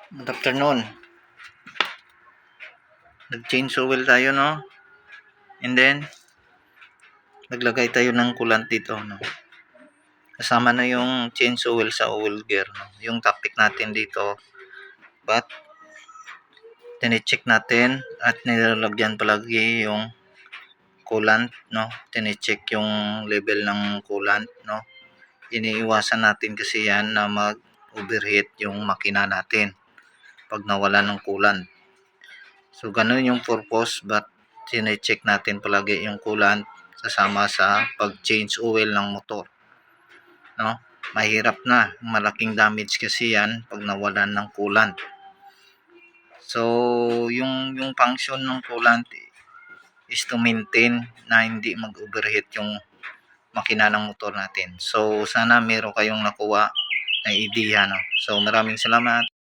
Good afternoon. Nag-change oil tayo, no? And then, naglagay tayo ng coolant dito, no? Kasama na yung change oil sa oil gear, no? Yung topic natin dito. But, tinicheck natin at nilalagyan palagi yung coolant, no? Tinicheck yung level ng coolant, no? Iniiwasan natin kasi yan na mag-overheat yung makina natin pag nawala ng coolant. So, ganun yung purpose, but sinecheck natin palagi yung coolant kasama sa pag-change oil ng motor. No? Mahirap na. Malaking damage kasi yan pag nawalan ng coolant. So, yung function ng coolant is to maintain na hindi mag-overheat yung makina ng motor natin. So, sana meron kayong nakuha na idea. No? So, maraming salamat.